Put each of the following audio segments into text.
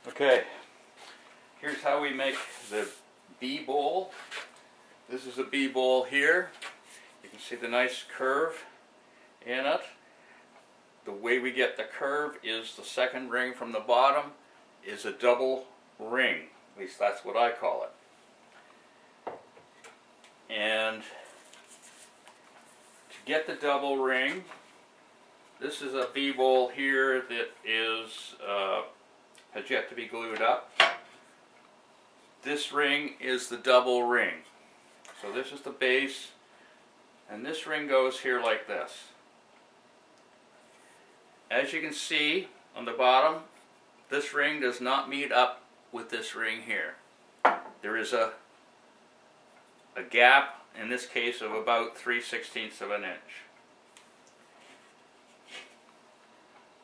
Okay, here's how we make the bee bowl. This is a bee bowl here. You can see the nice curve in it. The way we get the curve is the second ring from the bottom is a double ring. At least that's what I call it. And to get the double ring, this is a bee bowl here that has yet to be glued up. This ring is the double ring. So this is the base, and this ring goes here like this. As you can see on the bottom, this ring does not meet up with this ring here. There is a gap, in this case, of about 3/16 of an inch.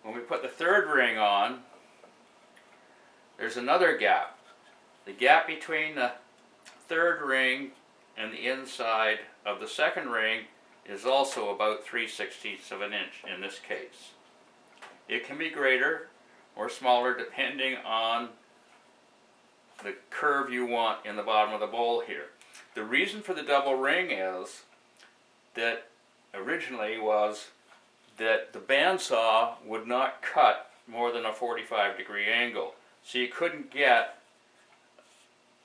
When we put the third ring on, there's another gap. The gap between the third ring and the inside of the second ring is also about 3/16 of an inch in this case. It can be greater or smaller depending on the curve you want in the bottom of the bowl here. The reason for the double ring is that originally was that the bandsaw would not cut more than a 45-degree angle. So you couldn't get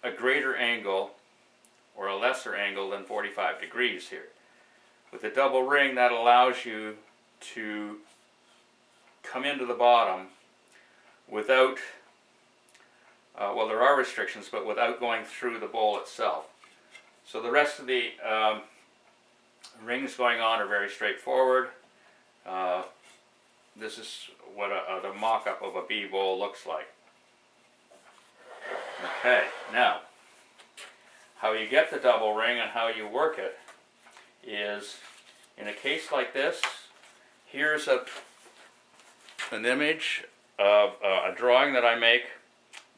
a greater angle or a lesser angle than 45 degrees here. With the double ring, that allows you to come into the bottom without, well, there are restrictions, but without going through the bowl itself. So the rest of the rings going on are very straightforward. This is what the mock-up of a bee bowl looks like. Okay, now, how you get the double ring and how you work it is, in a case like this, here's an image of a drawing that I make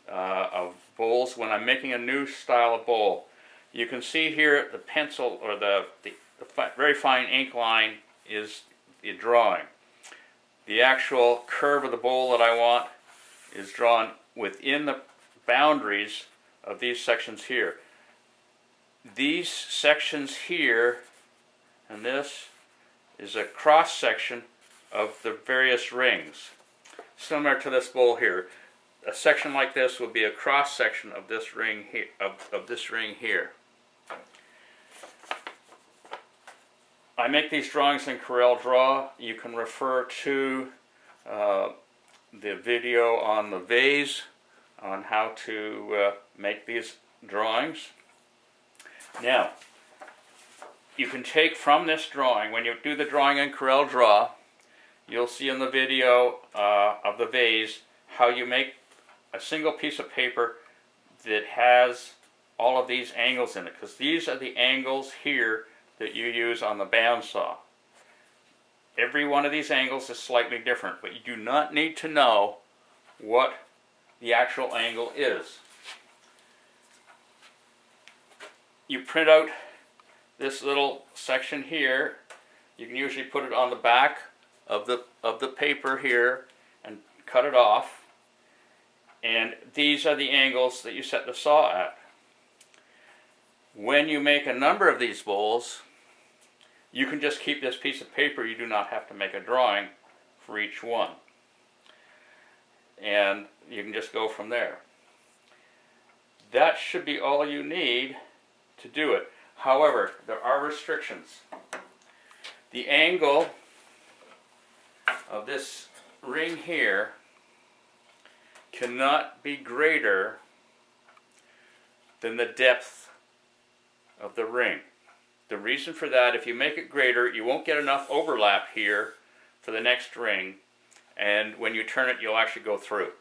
of bowls when I'm making a new style of bowl. You can see here the pencil, or the very fine ink line is the drawing. The actual curve of the bowl that I want is drawn within the boundaries of these sections here. These sections here and this is a cross section of the various rings. Similar to this bowl here. A section like this would be a cross section of this ring here, of this ring here. I make these drawings in Corel Draw. You can refer to the video on the vase on how to make these drawings. Now, you can take from this drawing, when you do the drawing in Corel Draw, you'll see in the video of the vase how you make a single piece of paper that has all of these angles in it, because these are the angles here that you use on the bandsaw. Every one of these angles is slightly different, but you do not need to know what the actual angle is. You print out this little section here. You can usually put it on the back of the paper here and cut it off. And these are the angles that you set the saw at. When you make a number of these bowls, you can just keep this piece of paper. You do not have to make a drawing for each one. And you can just go from there. That should be all you need to do it. However, there are restrictions. The angle of this ring here cannot be greater than the depth of the ring. The reason for that, if you make it greater, you won't get enough overlap here for the next ring, and when you turn it, you'll actually go through.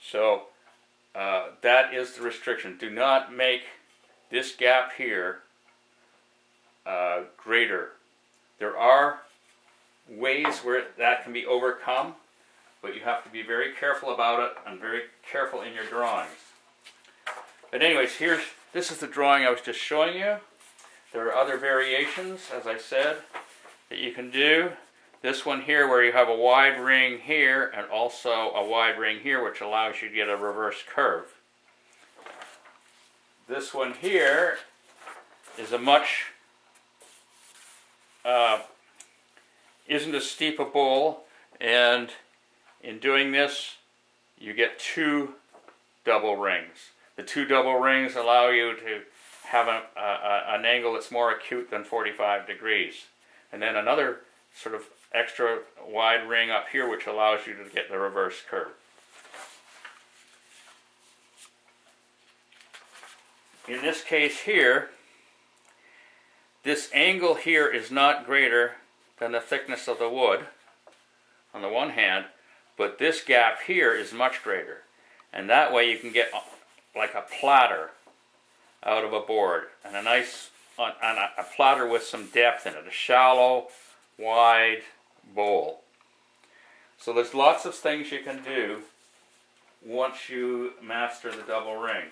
So that is the restriction. Do not make this gap here greater. There are ways where that can be overcome, but you have to be very careful about it and very careful in your drawings. But anyways, this is the drawing I was just showing you. There are other variations, as I said, that you can do. This one here where you have a wide ring here and also a wide ring here, which allows you to get a reverse curve. This one here is a much, isn't as steep a bowl, and in doing this you get 2 double rings. The 2 double rings allow you to have an angle that's more acute than 45 degrees. And then another sort of extra wide ring up here which allows you to get the reverse curve. In this case here, this angle here is not greater than the thickness of the wood on the one hand, but this gap here is much greater. And that way you can get like a platter out of a board, and a nice, a platter with some depth in it, a shallow, wide bowl. So there's lots of things you can do once you master the double ring.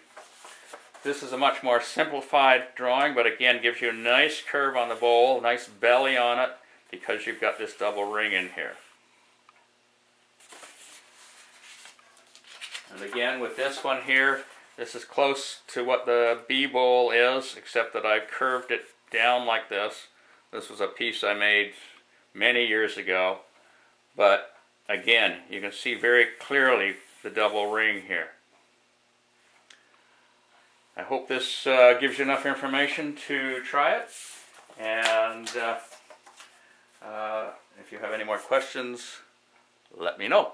This is a much more simplified drawing, but again gives you a nice curve on the bowl, nice belly on it, because you've got this double ring in here. And again with this one here, this is close to what the B bowl is, except that I've curved it down like this. This was a piece I made many years ago, but again you can see very clearly the double ring here. I hope this gives you enough information to try it, and if you have any more questions, let me know.